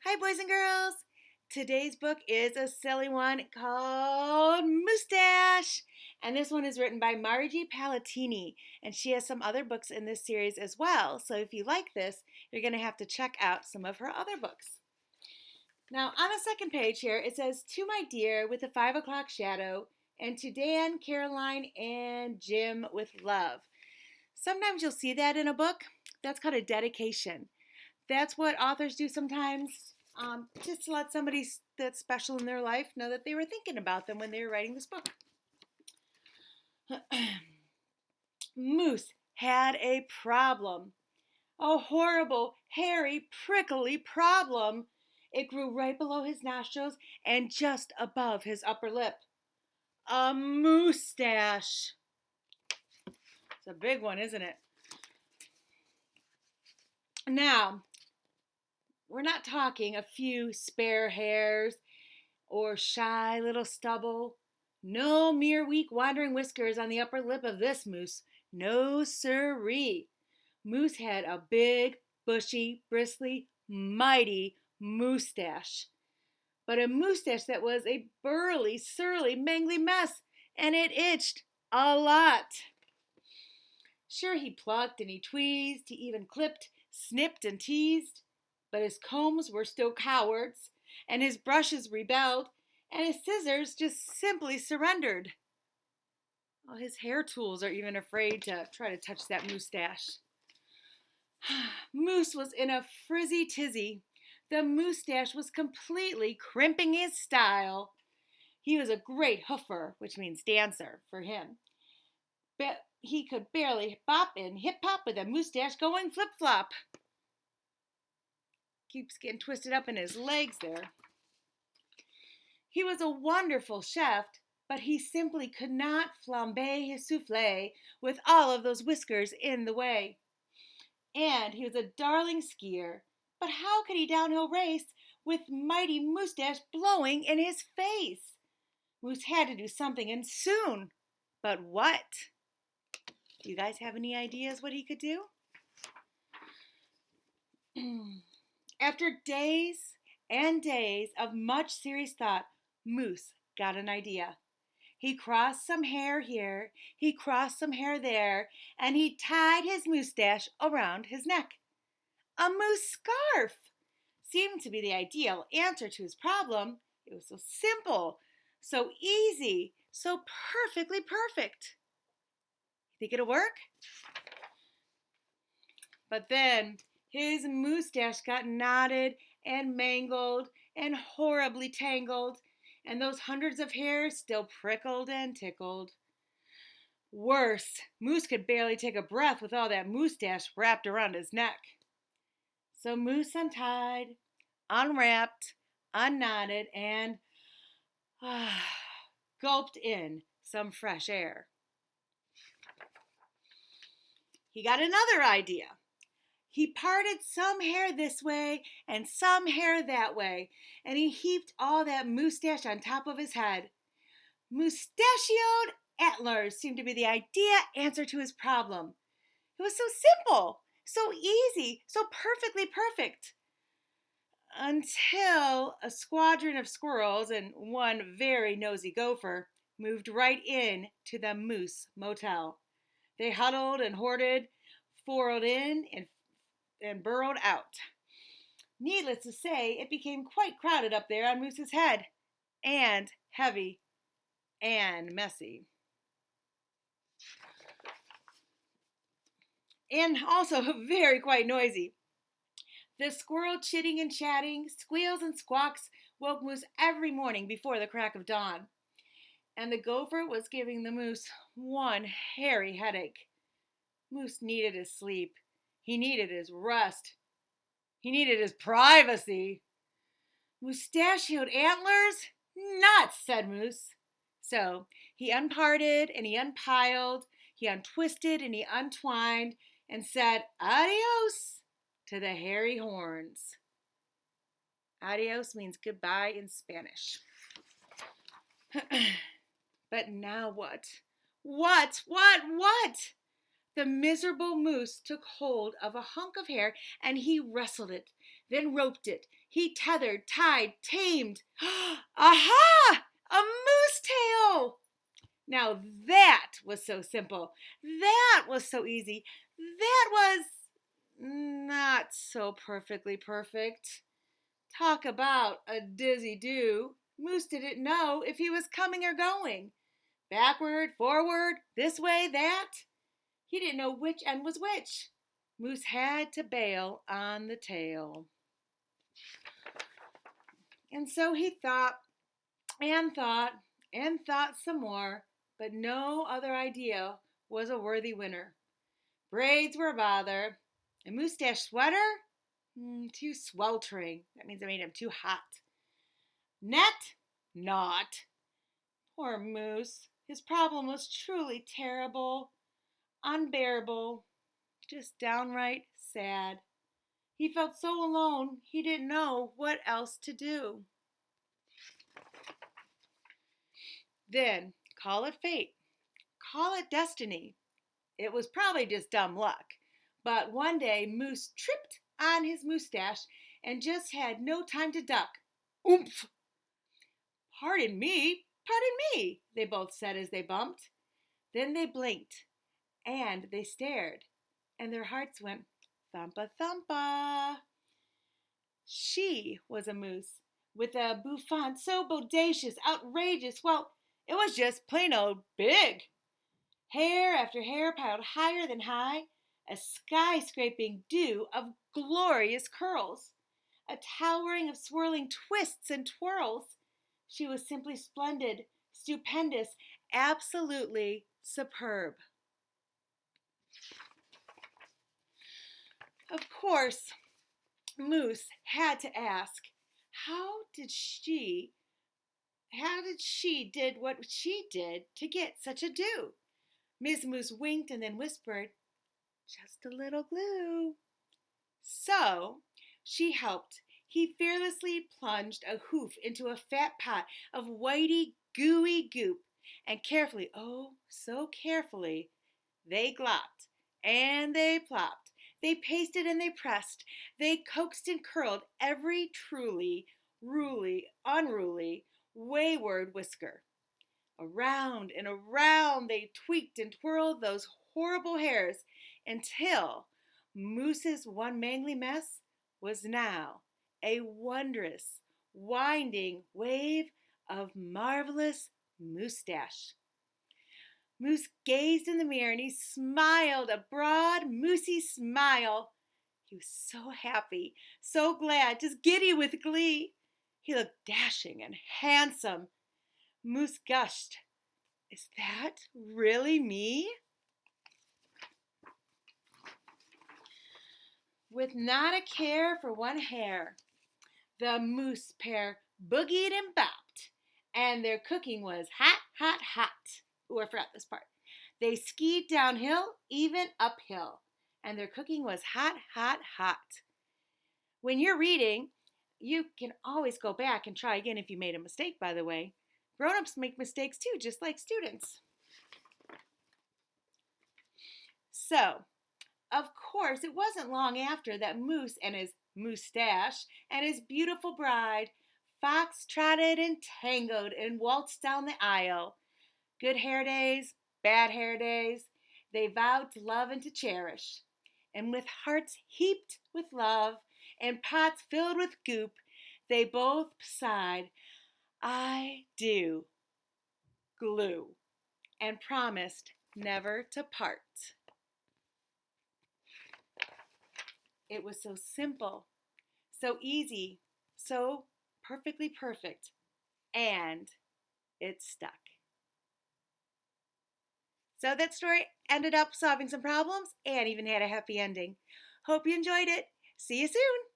Hi, boys and girls. Today's book is a silly one called Moosetache. And this one is written by Margie Palatini. And she has some other books in this series as well. So if you like this, you're going to have to check out some of her other books. Now, on the second page here, it says, "To my dear with the 5 o'clock shadow, and to Dan, Caroline, and Jim with love." Sometimes you'll see that in a book. That's called a dedication. That's what authors do sometimes, just to let somebody that's special in their life know that they were thinking about them when they were writing this book. Moose had a problem. A horrible, hairy, prickly problem. It grew right below his nostrils and just above his upper lip. A moustache. It's a big one, isn't it? Now, we're not talking a few spare hairs or shy little stubble. No mere weak wandering whiskers on the upper lip of this moose. No siree. Moose had a big, bushy, bristly, mighty moustache. But a moustache that was a burly, surly, mangly mess, and it itched a lot. Sure, he plucked and he tweezed, he even clipped, snipped, and teased, but his combs were still cowards, and his brushes rebelled, and his scissors just simply surrendered. Well, his hair tools are even afraid to try to touch that moustache. Moose was in a frizzy tizzy. The moustache was completely crimping his style. He was a great hoofer, which means dancer for him. But he could barely bop and hip-hop with a moustache going flip-flop. Keeps getting twisted up in his legs there. He was a wonderful chef, but he simply could not flambe his souffle with all of those whiskers in the way. And he was a darling skier, but how could he downhill race with mighty moustache blowing in his face? Moose had to do something, and soon. But what? Do you guys have any ideas what he could do? After days and days of much serious thought, Moose got an idea. He crossed some hair here, he crossed some hair there, and he tied his moustache around his neck. A moose scarf seemed to be the ideal answer to his problem. It was so simple, so easy, so perfectly perfect. You think it'll work? But then his moustache got knotted and mangled and horribly tangled, and those hundreds of hairs still prickled and tickled. Worse, Moose could barely take a breath with all that moustache wrapped around his neck. So Moose untied, unwrapped, unknotted, and gulped in some fresh air. He got another idea. He parted some hair this way and some hair that way, and he heaped all that moustache on top of his head. Moustachioed antlers seemed to be the ideal answer to his problem. It was so simple, so easy, so perfectly perfect. Until a squadron of squirrels and one very nosy gopher moved right in to the Moose Motel. They huddled and hoarded, forayed in, and burrowed out. Needless to say, it became quite crowded up there on Moose's head, and heavy and messy. And also very quite noisy. The squirrel chitting and chatting, squeals and squawks woke Moose every morning before the crack of dawn. And the gopher was giving the moose one hairy headache. Moose needed his sleep. He needed his rest. He needed his privacy. Moustachioed antlers? Nuts, said Moose. So he unparted and he unpiled, he untwisted and he untwined, and said adios to the hairy horns. Adios means goodbye in Spanish. But now what? What? The miserable moose took hold of a hunk of hair and he wrestled it, then roped it. He tethered, tied, tamed. Aha! A moose tail! Now that was so simple. That was so easy. That was not so perfectly perfect. Talk about a dizzy do. Moose didn't know if he was coming or going. Backward, forward, this way, that. He didn't know which end was which. Moose had to bail on the tail. And so he thought and thought and thought some more, but no other idea was a worthy winner. Braids were a bother. A moustache sweater? Too sweltering. That means I made him too hot. Net? Not. Poor Moose. His problem was truly terrible, unbearable, just downright sad. He felt so alone, he didn't know what else to do. Then, call it fate. Call it destiny. It was probably just dumb luck. But one day, Moose tripped on his moustache and just had no time to duck. Oomph! Pardon me, they both said as they bumped. Then they blinked, and they stared, and their hearts went thumpa thumpa. She was a moose, with a bouffant so bodacious, outrageous, well, it was just plain old big. Hair after hair piled higher than high, a skyscraping dew of glorious curls, a towering of swirling twists and twirls. She was simply splendid, stupendous, absolutely superb. Of course, Moose had to ask, how did she did what she did to get such a do? Miss Moose winked and then whispered, just a little glue. So she helped. He fearlessly plunged a hoof into a fat pot of whitey, gooey goop, and carefully, oh, so carefully, they glopped and they plopped. They pasted and they pressed. They coaxed and curled every truly, unruly, wayward whisker. Around and around they tweaked and twirled those horrible hairs until Moose's one mangly mess was now a wondrous, winding wave of marvelous moustache. Moose gazed in the mirror and he smiled a broad, moosey smile. He was so happy, so glad, just giddy with glee. He looked dashing and handsome. Moose gushed, is that really me? With not a care for one hair, the moose pair boogied and bopped, and their cooking was hot, hot, hot. Ooh, I forgot this part. They skied downhill, even uphill, and their cooking was hot, hot, hot. When you're reading, you can always go back and try again if you made a mistake, by the way. Grown-ups make mistakes too, just like students. So, of course, it wasn't long after that Moose and his moustache and his beautiful bride fox-trotted and tangoed and waltzed down the aisle. Good hair days, bad hair days, they vowed to love and to cherish. And with hearts heaped with love and pots filled with goop, they both sighed, I do, glue, and promised never to part. It was so simple, so easy, so perfectly perfect, and it stuck. So that story ended up solving some problems and even had a happy ending. Hope you enjoyed it. See you soon.